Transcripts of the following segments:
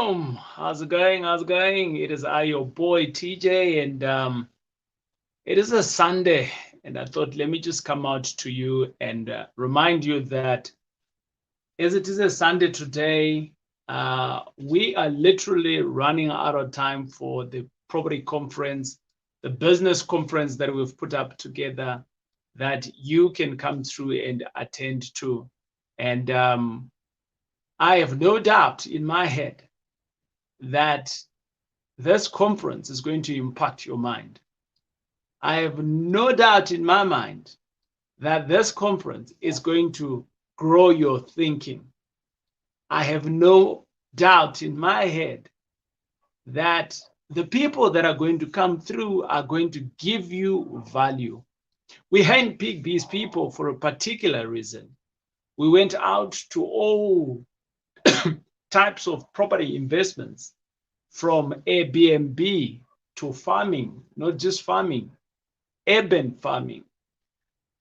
Boom. How's it going? How's it going? It is your boy TJ, and it is a Sunday, and I thought let me just come out to you and remind you that as it is a Sunday today, we are literally running out of time for the property conference, the business conference that we've put up together that you can come through and attend to. And I have no doubt in my head that this conference is going to impact your mind. I have no doubt in my mind that this conference is going to grow your thinking. I have no doubt in my head that the people that are going to come through are going to give you value. We handpicked these people for a particular reason. We went out to all types of property investments, from Airbnb to farming, not just farming, urban farming,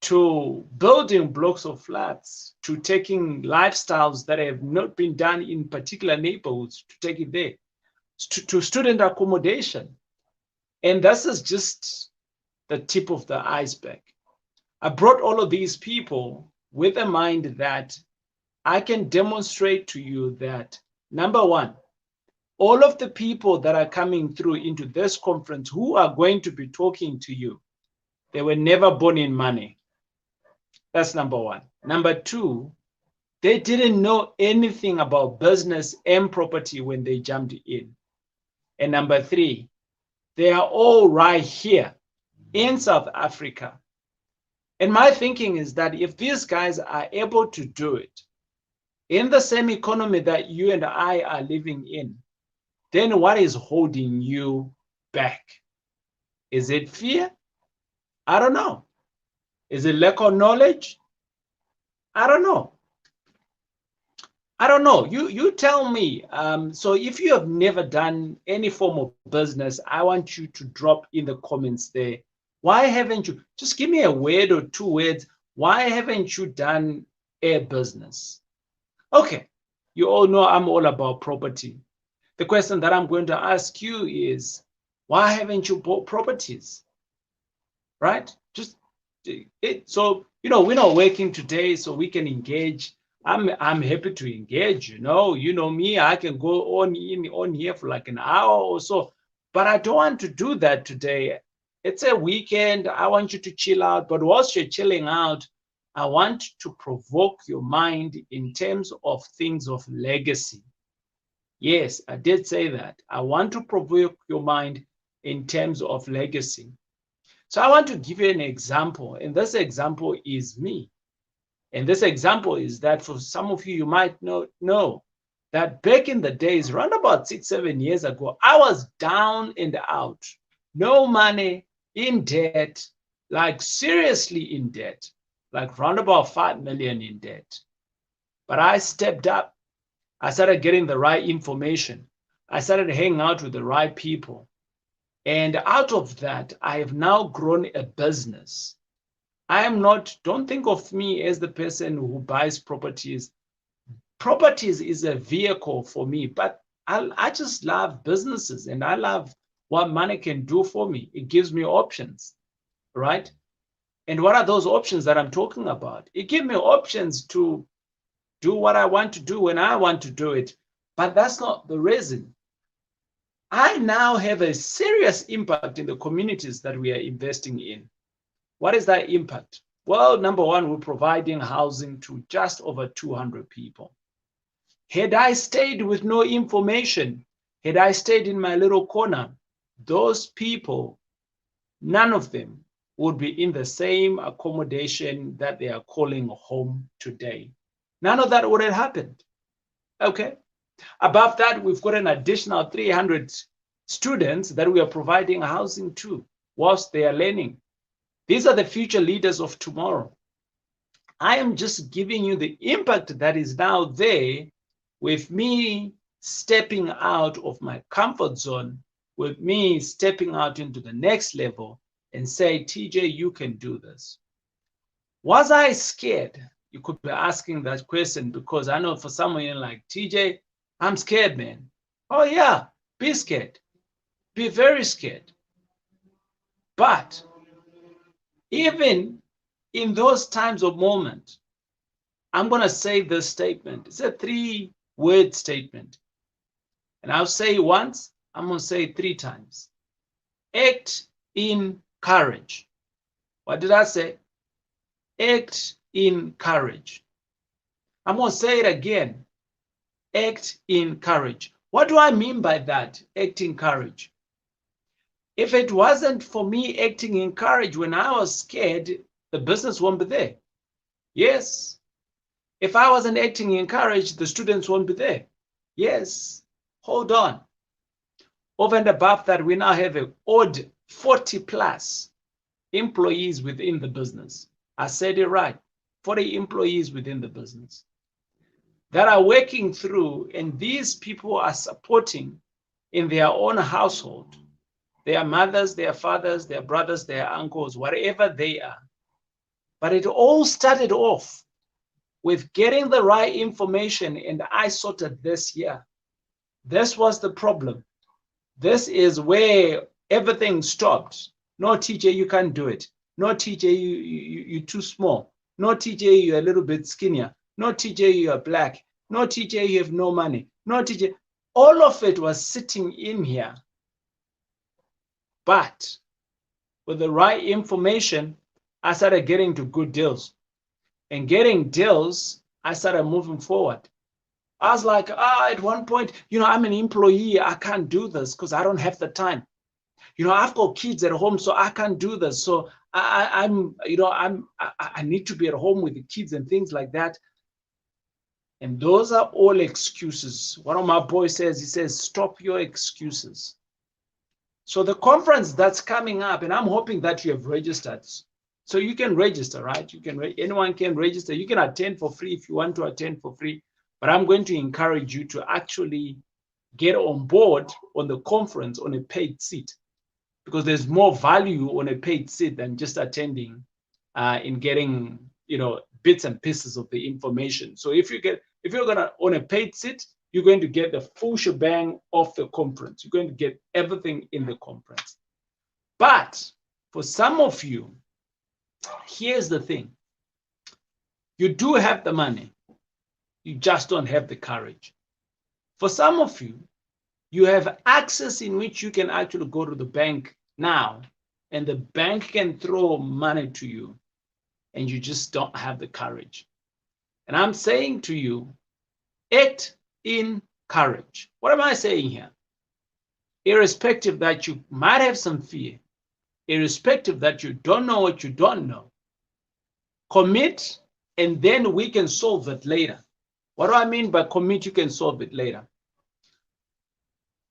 to building blocks of flats, to taking lifestyles that have not been done in particular neighborhoods, to take it there, to student accommodation. And this is just the tip of the iceberg. I brought all of these people with a mind that I can demonstrate to you that, number one, all of the people that are coming through into this conference who are going to be talking to you, they were never born in money. That's number one. Number two, they didn't know anything about business and property when they jumped in. And number three, they are all right here in South Africa. And my thinking is that if these guys are able to do it in the same economy that you and I are living in, then what is holding you back? Is it fear? I don't know. Is it lack of knowledge? I don't know. I don't know. You tell me. So if you have never done any form of business, I want you to drop in the comments there. Why haven't you? Just give me a word or two words. Why haven't you done a business? Okay. You all know I'm all about property. The question that I'm going to ask you is, why haven't you bought properties? Right? Just it. So, we're not working today, so we can engage. I'm happy to engage. You know me. I can go on here for like an hour or so, but I don't want to do that today. It's a weekend. I want you to chill out. But whilst you're chilling out, I want to provoke your mind in terms of things of legacy. Yes, I did say that. I want to provoke your mind in terms of legacy. So I want to give you an example, and this example is me. And this example is that for some of you might not know that back in the days, around about 6-7 years ago, I was down and out, no money, in debt, like seriously in debt, like around about 5 million in debt. But I stepped up. I started getting the right information. I started hanging out with the right people. And out of that, I have now grown a business. Don't think of me as the person who buys properties. Properties is a vehicle for me, but I just love businesses, and I love what money can do for me. It gives me options, right? And what are those options that I'm talking about? It gives me options to do what I want to do when I want to do it. But that's not the reason. I now have a serious impact in the communities that we are investing in. What is that impact? Well, number one, we're providing housing to just over 200 people. Had I stayed with no information, had I stayed in my little corner, those people, none of them would be in the same accommodation that they are calling home today. None of that would have happened. Okay. Above that, we've got an additional 300 students that we are providing housing to whilst they are learning. These are the future leaders of tomorrow. I am just giving you the impact that is now there with me stepping out of my comfort zone, with me stepping out into the next level and say, TJ, you can do this. Was I scared? You could be asking that question, because I know for someone you're like, TJ, I'm scared, man. Oh yeah, be scared. Be very scared. But even in those times of moment, I'm going to say this statement. It's a 3-word statement. And I'll say it once, I'm going to say it 3 times. Act in courage. What did I say? Act in courage. I'm going to say it again. Act in courage. What do I mean by that? Act in courage. If it wasn't for me acting in courage when I was scared, the business won't be there. Yes. If I wasn't acting in courage, the students won't be there. Yes. Hold on. Over and above that, we now have an odd 40 plus employees within the business. I said it right. 40 employees within the business that are working through, and these people are supporting in their own household, their mothers, their fathers, their brothers, their uncles, whatever they are. But it all started off with getting the right information, and I sorted this here. This was the problem. This is where everything stopped. No, TJ, you can't do it. No, TJ, you're too small. No, TJ, you're a little bit skinnier. No, TJ, you're black. No, TJ, you have no money. No, TJ. All of it was sitting in here. But with the right information, I started getting to good deals. And getting deals, I started moving forward. I was like, at one point, I'm an employee. I can't do this because I don't have the time. I've got kids at home, so I can't do this. So I need to be at home with the kids and things like that. And those are all excuses. One of my boys he says, stop your excuses. So the conference that's coming up, and I'm hoping that you have registered. So you can register, right? Anyone can register. You can attend for free if you want to attend for free. But I'm going to encourage you to actually get on board on the conference on a paid seat, because there's more value on a paid seat than just attending in getting bits and pieces of the information. So if you're gonna on a paid seat, you're going to get the full shebang of the conference. You're going to get everything in the conference. But for some of you, here's the thing. You do have the money. You just don't have the courage. For some of you, you have access in which you can actually go to the bank now, and the bank can throw money to you, and you just don't have the courage. And I'm saying to you, act in courage. What am I saying here? Irrespective that you might have some fear, irrespective that you don't know what you don't know, commit, and then we can solve it later. What do I mean by commit? You can solve it later.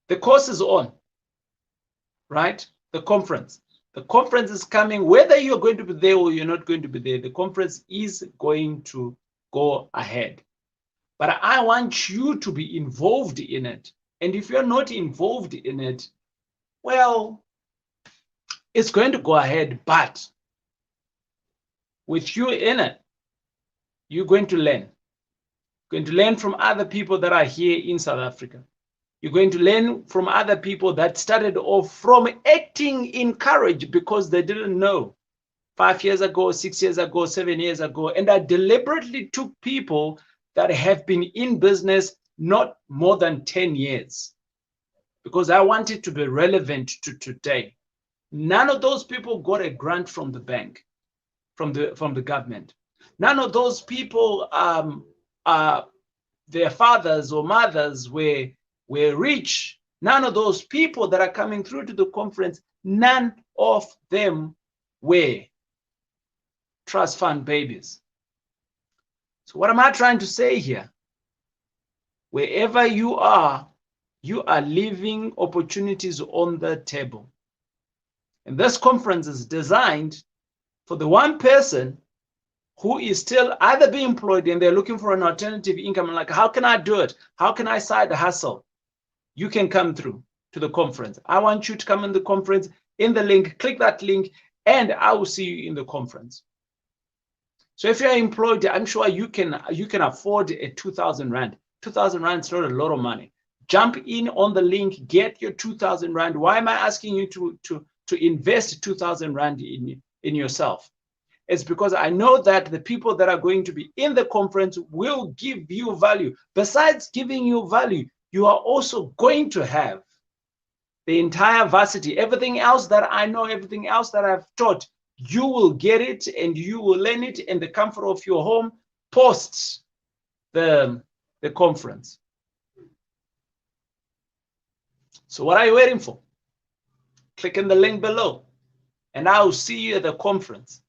The course is on, right? The conference is coming. Whether you're going to be there or you're not going to be there, the conference is going to go ahead. But I want you to be involved in it. And if you're not involved in it, well, it's going to go ahead. But with you in it, you're going to learn. You're going to learn from other people that are here in South Africa. You're going to learn from other people that started off from acting in courage because they didn't know 5 years ago, 6 years ago, 7 years ago. And I deliberately took people that have been in business not more than 10 years because I wanted to be relevant to today. None of those people got a grant from the bank, from the government. None of those people, their fathers or mothers were rich. None of those people that are coming through to the conference, none of them were trust fund babies. So what am I trying to say here? Wherever you are leaving opportunities on the table. And this conference is designed for the one person who is still either being employed and they're looking for an alternative income. Like, how can I do it? How can I side hustle? You can come through to the conference. I want you to come in the conference, in the link, click that link, and I will see you in the conference. So if you're employed, I'm sure you can afford a 2,000 Rand. 2,000 Rand is not a lot of money, Jump in on the link, get your 2,000 Rand. Why am I asking you to invest 2,000 Rand in yourself? It's because I know that the people that are going to be in the conference will give you value. Besides giving you value, you are also going to have the entire varsity, everything else that I know, everything else that I've taught, you will get it and you will learn it in the comfort of your home post the conference. So what are you waiting for? Click in the link below and I will see you at the conference.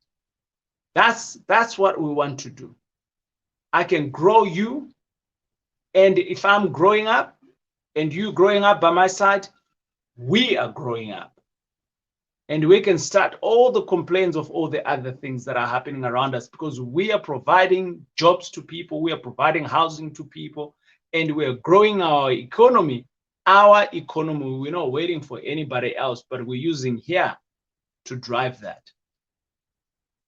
That's what we want to do. I can grow you, and if I'm growing up and you growing up by my side, we are growing up. And we can start all the complaints of all the other things that are happening around us, because we are providing jobs to people, we are providing housing to people, and we're growing our economy. Our economy, we're not waiting for anybody else, but we're using here to drive that.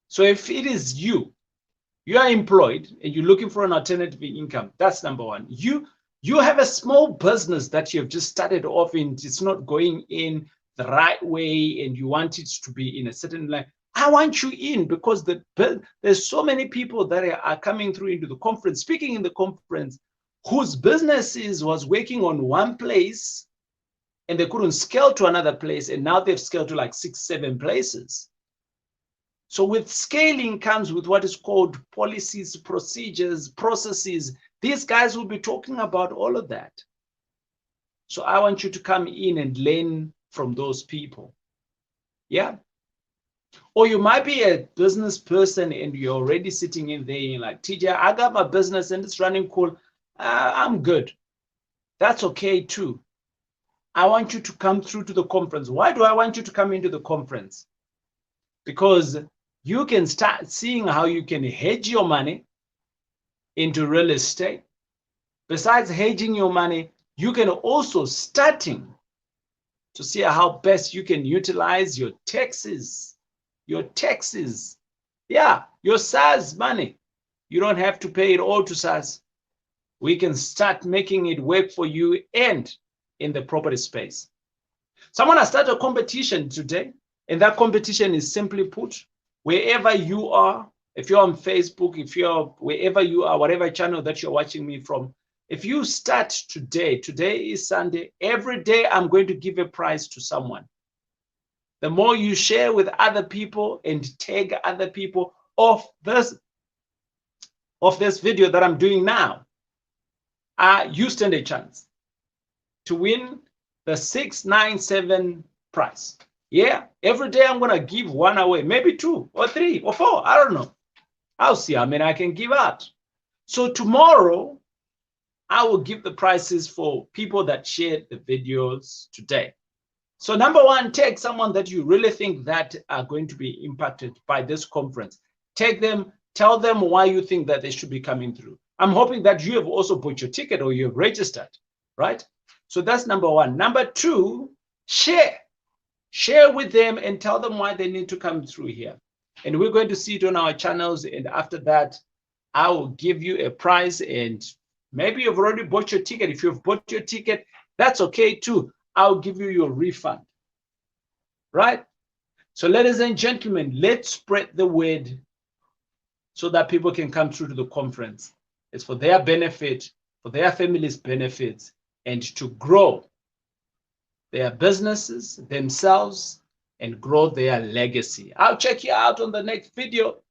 So if it is you are employed and you're looking for an alternative income, that's number one. You have a small business that you've just started off in, it's not going in the right way and you want it to be in a certain line. I want you in, because there's so many people that are coming through into the conference, speaking in the conference, whose businesses was working on one place and they couldn't scale to another place, and now they've scaled to like 6, 7 places. So with scaling comes with what is called policies, procedures, processes. These guys will be talking about all of that. So I want you to come in and learn from those people. Yeah. Or you might be a business person and you're already sitting in there, you're like, TJ, I got my business and it's running cool. I'm good. That's okay too. I want you to come through to the conference. Why do I want you to come into the conference? Because you can start seeing how you can hedge your money into real estate. Besides hedging your money, you can also starting to see how best you can utilize your taxes. Yeah, your SARS money. You don't have to pay it all to SARS. We can start making it work for you and in the property space. So I'm going to start a competition today, and that competition is simply put, wherever you are, if you're on Facebook, if you're wherever you are, whatever channel that you're watching me from, if you start today is Sunday, every day I'm going to give a prize to someone. The more you share with other people and tag other people of this video that I'm doing now, you stand a chance to win the 697 prize. Yeah, every day I'm going to give one away, maybe 2 or 3 or 4. I don't know. I'll see how many I can give out. So tomorrow, I will give the prizes for people that shared the videos today. So number one, take someone that you really think that are going to be impacted by this conference. Take them, tell them why you think that they should be coming through. I'm hoping that you have also bought your ticket or you have registered, right? So that's number one. Number two, share. Share with them and tell them why they need to come through here. And we're going to see it on our channels. And after that, I will give you a prize. And maybe you've already bought your ticket. If you've bought your ticket, that's okay too. I'll give you your refund. Right? So ladies and gentlemen, let's spread the word so that people can come through to the conference. It's for their benefit, for their families' benefits, and to grow their businesses, themselves, and grow their legacy. I'll check you out on the next video.